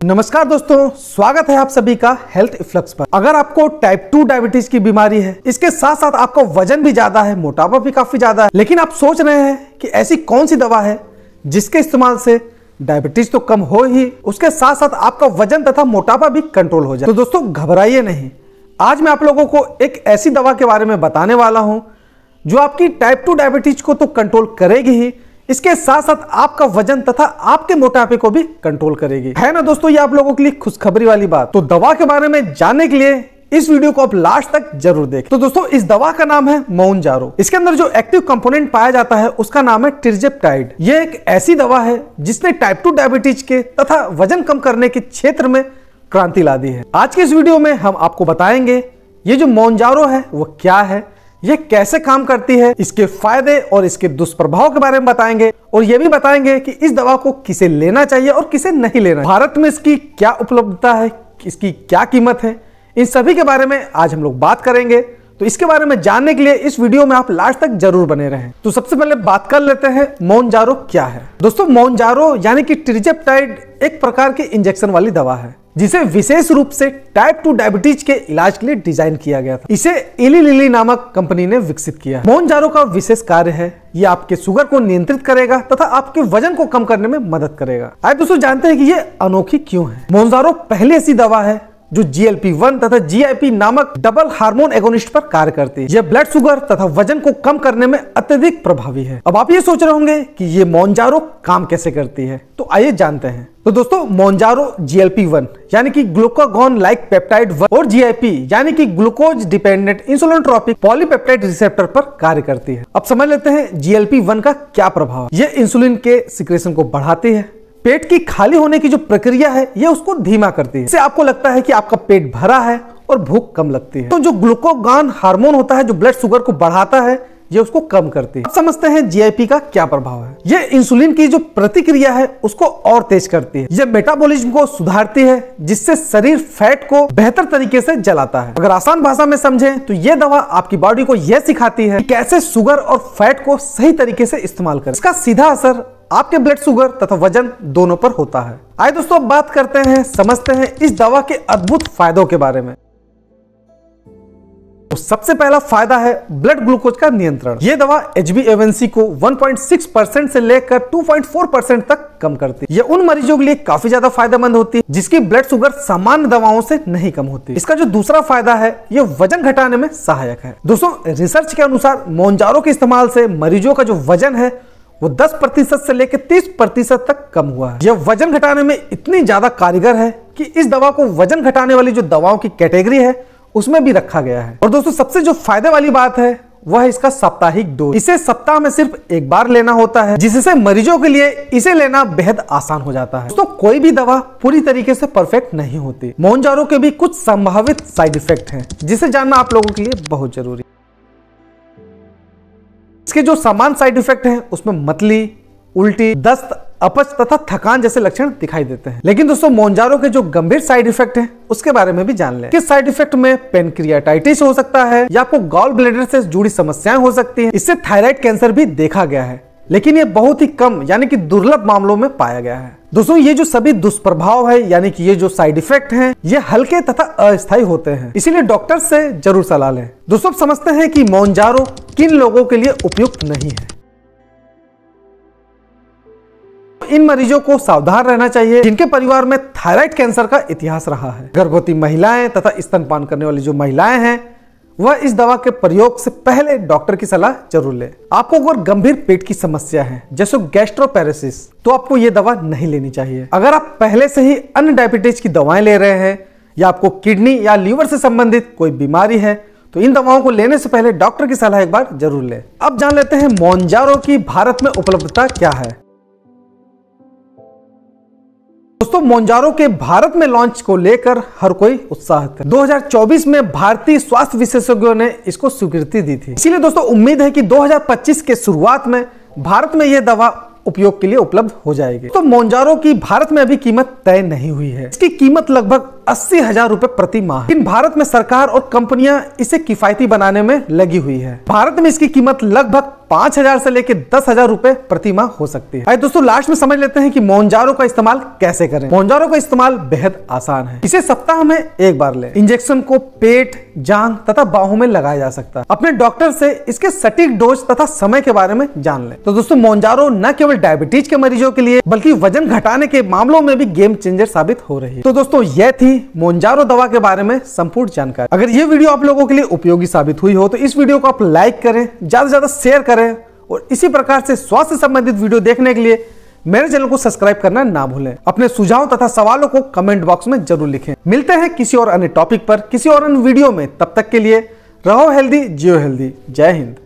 नमस्कार दोस्तों, स्वागत है आप सभी का हेल्थ इफ्लक्स पर। अगर आपको टाइप 2 डायबिटीज की बीमारी है, इसके साथ साथ आपका वजन भी ज्यादा है, मोटापा भी काफी ज्यादा है, लेकिन आप सोच रहे हैं कि ऐसी कौन सी दवा है जिसके इस्तेमाल से डायबिटीज तो कम हो ही, उसके साथ साथ आपका वजन तथा मोटापा भी कंट्रोल हो जाए। तो दोस्तों घबराइए नहीं, आज मैं आप लोगों को एक ऐसी दवा के बारे में बताने वाला हूं जो आपकी टाइप 2 डायबिटीज को तो कंट्रोल करेगी ही, इसके साथ साथ आपका वजन तथा आपके मोटापे को भी कंट्रोल करेगी। है ना दोस्तों, ये आप लोगों के लिए खुशखबरी वाली बात। तो दवा के बारे में जानने के लिए इस वीडियो को आप लास्ट तक जरूर देखें। तो दोस्तों इस दवा का नाम है मोउनजारो। इसके अंदर जो एक्टिव कंपोनेंट पाया जाता है उसका नाम है टिरजेप्टाइड। ये एक ऐसी दवा है जिसने टाइप 2 डायबिटीज के तथा वजन कम करने के क्षेत्र में क्रांति ला दी है। आज के इस वीडियो में हम आपको बताएंगे ये जो मोउनजारो है वो क्या है, ये कैसे काम करती है, इसके फायदे और इसके दुष्प्रभाव के बारे में बताएंगे, और ये भी बताएंगे कि इस दवा को किसे लेना चाहिए और किसे नहीं लेना। भारत में इसकी क्या उपलब्धता है, इसकी क्या कीमत है, इन सभी के बारे में आज हम लोग बात करेंगे। तो इसके बारे में जानने के लिए इस वीडियो में आप लास्ट तक जरूर बने रहें। तो सबसे पहले बात कर लेते हैं मोउनजारो क्या है। दोस्तों मोउनजारो यानी कि टिरजेप्टाइड एक प्रकार की इंजेक्शन वाली दवा है जिसे विशेष रूप से टाइप 2 डायबिटीज के इलाज के लिए डिजाइन किया गया था। इसे इली लिली नामक कंपनी ने विकसित किया। मोउनजारो का विशेष कार्य है, ये आपके शुगर को नियंत्रित करेगा तथा आपके वजन को कम करने में मदद करेगा। आइए दोस्तों जानते हैं कि ये अनोखी क्यों है। मोउनजारो पहली ऐसी दवा है जो GLP-1 तथा GIP नामक डबल हार्मोन एगोनिस्ट पर कार्य करती है। यह ब्लड शुगर तथा वजन को कम करने में अत्यधिक प्रभावी है। अब आप ये सोच रहे होंगे कि ये मोउनजारो काम कैसे करती है, तो आइए जानते हैं। तो दोस्तों मोउनजारो GLP-1 यानी कि ग्लूकागॉन लाइक पेप्टाइड 1 और GIP यानी कि ग्लूकोज डिपेंडेंट इंसुलिनोट्रोपिक पॉलीपेप्टाइड रिसेप्टर पर कार्य करती है। अब समझ लेते हैं GLP-1 का क्या प्रभाव है। यह इंसुलिन के सिक्रेशन को बढ़ाती है, पेट की खाली होने की जो प्रक्रिया है ये उसको धीमा करती है। इससे आपको लगता है कि आपका पेट भरा है और भूख कम लगती है। तो जो ग्लूकागॉन हार्मोन होता है जो ब्लड शुगर को बढ़ाता है, ये उसको कम करती है। अब समझते हैं GIP का क्या प्रभाव है। ये इंसुलिन की जो प्रतिक्रिया है उसको और तेज करती है। ये मेटाबॉलिज्म को सुधारती है जिससे शरीर फैट को बेहतर तरीके से जलाता है। अगर आसान भाषा में समझें तो ये दवा आपकी बॉडी को यह सिखाती है कि कैसे शुगर और फैट को सही तरीके से इस्तेमाल करें। इसका सीधा असर आपके ब्लड शुगर तथा वजन दोनों पर होता है। आइए दोस्तों अब बात करते हैं, समझते हैं इस दवा के अद्भुत फायदों के बारे में। तो सबसे पहला फायदा है ब्लड ग्लूकोज का नियंत्रण। यह दवा HbA1c को 1.6% से लेकर 2.4% तक कम करती है। यह उन मरीजों के लिए काफी ज्यादा फायदेमंद होती है जिसकी ब्लड शुगर सामान्य दवाओं से नहीं कम होती। इसका जो दूसरा फायदा है यह वजन घटाने में सहायक है। दोस्तों रिसर्च के अनुसार मोउनजारो के इस्तेमाल से मरीजों का जो वजन है वो 10% से लेकर 30% तक कम हुआ है। यह वजन घटाने में इतनी ज्यादा कारीगर है कि इस दवा को वजन घटाने वाली जो दवाओं की कैटेगरी है उसमें भी रखा गया है। और दोस्तों सबसे जो फायदे वाली बात है वह है इसका साप्ताहिक डोज। इसे सप्ताह में सिर्फ एक बार लेना होता है जिससे मरीजों के लिए इसे लेना बेहद आसान हो जाता है। दोस्तों कोई भी दवा पूरी तरीके से परफेक्ट नहीं होती। मोउनजारो के भी कुछ संभावित साइड इफेक्ट हैं जिसे जानना आप लोगों के लिए बहुत जरूरी है। इसके जो सामान्य साइड इफेक्ट हैं उसमें मतली, उल्टी, दस्त, अपच तथा थकान जैसे लक्षण दिखाई देते हैं। लेकिन दोस्तों मोउनजारो के जो गंभीर साइड इफेक्ट हैं उसके बारे में भी जान लें। किस साइड इफेक्ट में पेनक्रियाटाइटिस हो सकता है या आपको गॉल ब्लैडर से जुड़ी समस्याएं हो सकती हैं। इससे थायराइड कैंसर भी देखा गया है, लेकिन ये बहुत ही कम यानी कि दुर्लभ मामलों में पाया गया है। दोस्तों ये जो सभी दुष्प्रभाव है यानी कि ये जो साइड इफेक्ट हैं ये हल्के तथा अस्थायी होते हैं, इसीलिए डॉक्टर से जरूर सलाह लें। दोस्तों समझते हैं कि मोउनजारो किन लोगों के लिए उपयुक्त नहीं है। इन मरीजों को सावधान रहना चाहिए जिनके परिवार में थायराइड कैंसर का इतिहास रहा है। गर्भवती महिलाएं तथा स्तनपान करने वाली जो महिलाएं हैं वह इस दवा के प्रयोग से पहले डॉक्टर की सलाह जरूर ले। आपको अगर गंभीर पेट की समस्या है जैसे गैस्ट्रोपैरेसिस तो आपको यह दवा नहीं लेनी चाहिए। अगर आप पहले से ही अन्य डायबिटीज की दवाएं ले रहे हैं या आपको किडनी या लीवर से संबंधित कोई बीमारी है तो इन दवाओं को लेने से पहले डॉक्टर की सलाह एक बार जरूर ले। अब जान लेते हैं मोउनजारो की भारत में उपलब्धता क्या है। दोस्तों मोउनजारो के भारत में लॉन्च को लेकर हर कोई उत्साहित है। 2024 में भारतीय स्वास्थ्य विशेषज्ञों ने इसको स्वीकृति दी थी, इसीलिए दोस्तों उम्मीद है कि 2025 के शुरुआत में भारत में यह दवा उपयोग के लिए उपलब्ध हो जाएगी। तो मोउनजारो की भारत में अभी कीमत तय नहीं हुई है। इसकी कीमत लगभग 80,000 रुपए प्रति माह। लेकिन भारत में सरकार और कंपनियां इसे किफायती बनाने में लगी हुई है। भारत में इसकी कीमत लगभग 5,000 से लेकर 10,000 रुपए प्रति माह हो सकती है। आइए दोस्तों लास्ट में समझ लेते हैं कि मोनजारो का इस्तेमाल कैसे करें। मोनजारो का इस्तेमाल बेहद आसान है। इसे सप्ताह में एक बार लें। इंजेक्शन को पेट, जांघ तथा बाहों में लगाया जा सकता है। अपने डॉक्टर से इसके सटीक डोज तथा समय के बारे में जान लें। तो दोस्तों मोनजारो न केवल डायबिटीज के मरीजों के लिए बल्कि वजन घटाने के मामलों में भी गेम चेंजर साबित हो रही है। तो दोस्तों यह थी मोनजारो दवा के बारे में संपूर्ण जानकारी। अगर ये वीडियो आप लोगों के लिए उपयोगी साबित हुई हो तो इस वीडियो को आप लाइक करें, ज्यादा से ज्यादा शेयर करें और इसी प्रकार से स्वास्थ्य संबंधित वीडियो देखने के लिए मेरे चैनल को सब्सक्राइब करना ना भूलें। अपने सुझाव तथा सवालों को कमेंट बॉक्स में जरूर लिखें। मिलते हैं किसी और अन्य टॉपिक पर किसी और अन्य वीडियो में। तब तक के लिए रहो हेल्दी, जियो हेल्दी। जय हिंद।